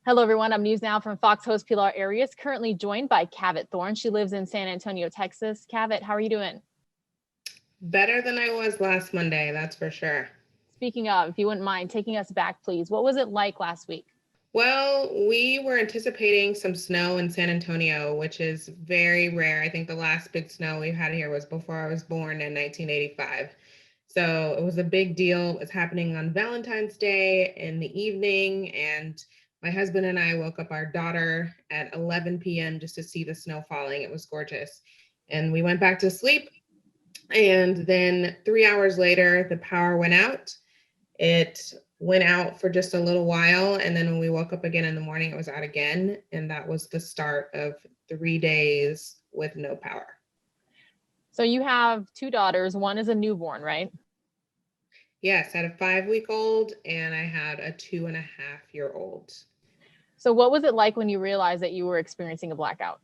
Hello, everyone. I'm NewsNOW from Fox host Pilar Arias, currently joined by Cavett Thorne. She lives in San Antonio, Texas. Cavett, how are you doing? Better than I was last Monday, that's for sure. Speaking of, if you wouldn't mind taking us back, please. What was it like last week? Well, we were anticipating some snow in San Antonio, which is very rare. I think the last big snow we've had here was before I was born in 1985. So it was a big deal. It was happening on Valentine's Day in the evening, and my husband and I woke up our daughter at 11 p.m. just to see the snow falling. It was gorgeous. And we went back to sleep, and then 3 hours later, the power went out. It went out for just a little while, and then when we woke up again in the morning, it was out again, and that was the start of 3 days with no power. So you have two daughters. One is a newborn, right? Yes, I had a 5-week-old and I had a 2.5-year-old. So what was it like when you realized that you were experiencing a blackout?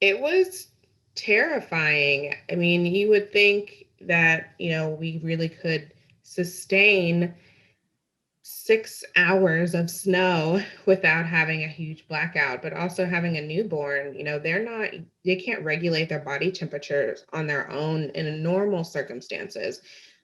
It was terrifying. I mean, you would think that, we really could sustain 6 hours of snow without having a huge blackout, but also having a newborn, they can't regulate their body temperatures on their own in normal circumstances,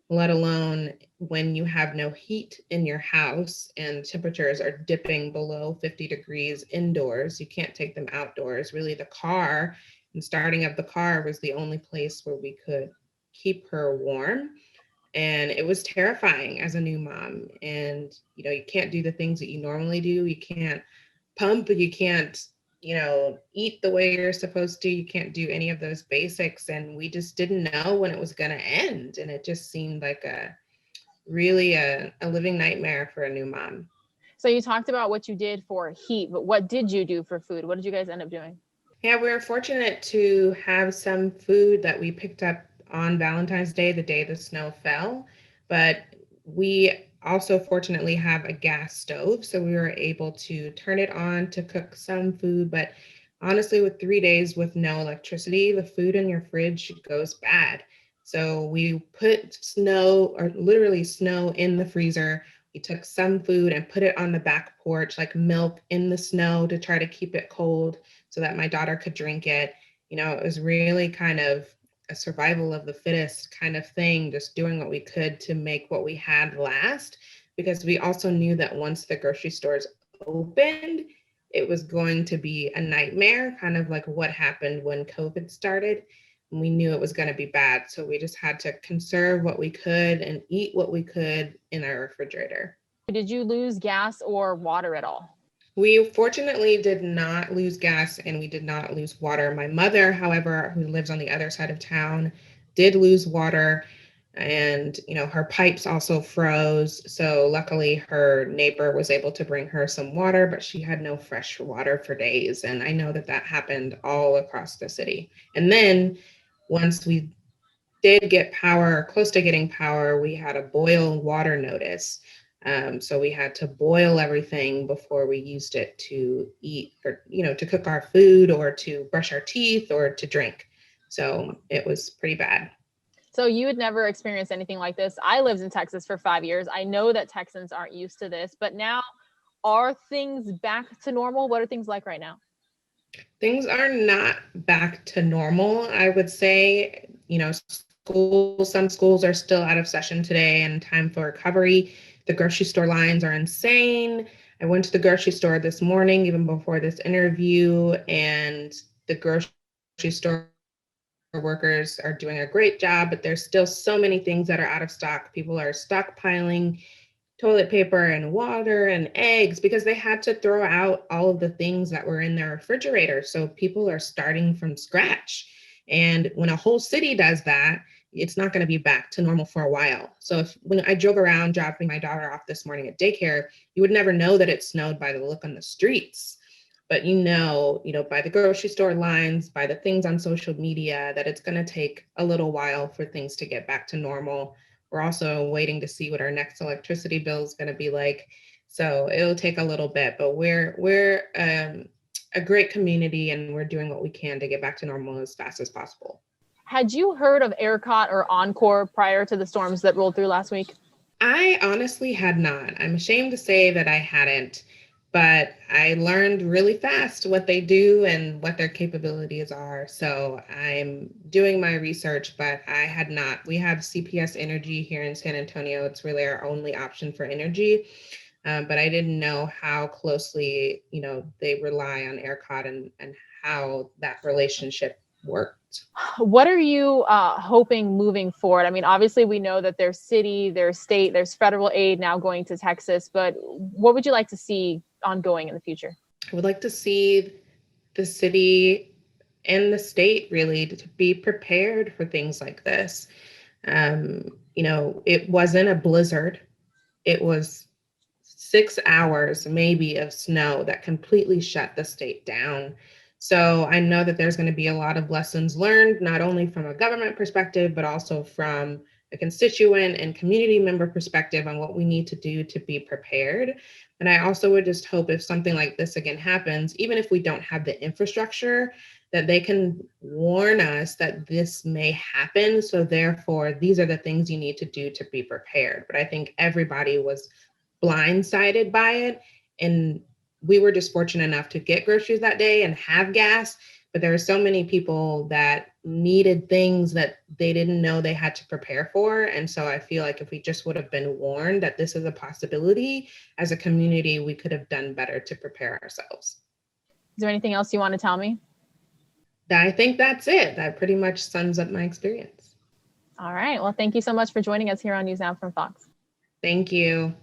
let alone when you have no heat in your house and temperatures are dipping below 50 degrees indoors. You can't take them outdoors. Really, the car and starting up the car was the only place where we could keep her warm. And it was terrifying as a new mom. And, you can't do the things that you normally do. You can't pump, you can't, eat the way you're supposed to. You can't do any of those basics. And we just didn't know when it was going to end. And it just seemed like really a living nightmare for a new mom. So you talked about what you did for heat, but what did you do for food? What did you guys end up doing? Yeah, we were fortunate to have some food that we picked up on Valentine's Day, the day the snow fell, but we also fortunately have a gas stove, so we were able to turn it on to cook some food. But honestly, with 3 days with no electricity, the food in your fridge goes bad. So we put snow, or literally snow, in the freezer. We took some food and put it on the back porch, like milk in the snow, to try to keep it cold so that my daughter could drink it. It was really kind of a survival of the fittest kind of thing, just doing what we could to make what we had last, because we also knew that once the grocery stores opened, it was going to be a nightmare, kind of like what happened when COVID started. And we knew it was going to be bad. So we just had to conserve what we could and eat what we could in our refrigerator. Did you lose gas or water at all? We fortunately did not lose gas and we did not lose water. My mother, however, who lives on the other side of town, did lose water, and her pipes also froze. So luckily her neighbor was able to bring her some water, but she had no fresh water for days. And I know that happened all across the city. And then once we did get power, or close to getting power, we had a boil water notice. So we had to boil everything before we used it to eat, or, to cook our food or to brush our teeth or to drink. So it was pretty bad. So you had never experienced anything like this. I lived in Texas for 5 years. I know that Texans aren't used to this, but now are things back to normal? What are things like right now? Things are not back to normal, I would say. Some schools are still out of session today and time for recovery. The grocery store lines are insane. I went to the grocery store this morning, even before this interview, and the grocery store workers are doing a great job, but there's still so many things that are out of stock. People are stockpiling toilet paper and water and eggs because they had to throw out all of the things that were in their refrigerator. So people are starting from scratch. And when a whole city does that, it's not going to be back to normal for a while. So when I drove around dropping my daughter off this morning at daycare, you would never know that it snowed by the look on the streets. But by the grocery store lines, by the things on social media, that it's going to take a little while for things to get back to normal. We're also waiting to see what our next electricity bill is going to be like. So it'll take a little bit, but we're a great community and we're doing what we can to get back to normal as fast as possible. Had you heard of ERCOT or Encore prior to the storms that rolled through last week? I honestly had not. I'm ashamed to say that I hadn't. but I learned really fast what they do and what their capabilities are. So I'm doing my research, but we have CPS Energy here in San Antonio. It's really our only option for energy. But I didn't know how closely, they rely on ERCOT and how that relationship worked. What are you hoping moving forward? I mean, obviously we know that there's city, there's state, there's federal aid now going to Texas, but what would you like to see ongoing in the future? I would like to see the city and the state really to be prepared for things like this. It wasn't a blizzard. It was 6 hours maybe of snow that completely shut the state down. So I know that there's going to be a lot of lessons learned, not only from a government perspective, but also from a constituent and community member perspective on what we need to do to be prepared. And I also would just hope if something like this again happens, even if we don't have the infrastructure, that they can warn us that this may happen. So therefore, these are the things you need to do to be prepared. But I think everybody was blindsided by it. And we were just fortunate enough to get groceries that day and have gas. But there were so many people that needed things that they didn't know they had to prepare for. And so I feel like if we just would have been warned that this is a possibility, as a community, we could have done better to prepare ourselves. Is there anything else you want to tell me? I think that's it. That pretty much sums up my experience. All right. Well, thank you so much for joining us here on NewsNOW from Fox. Thank you.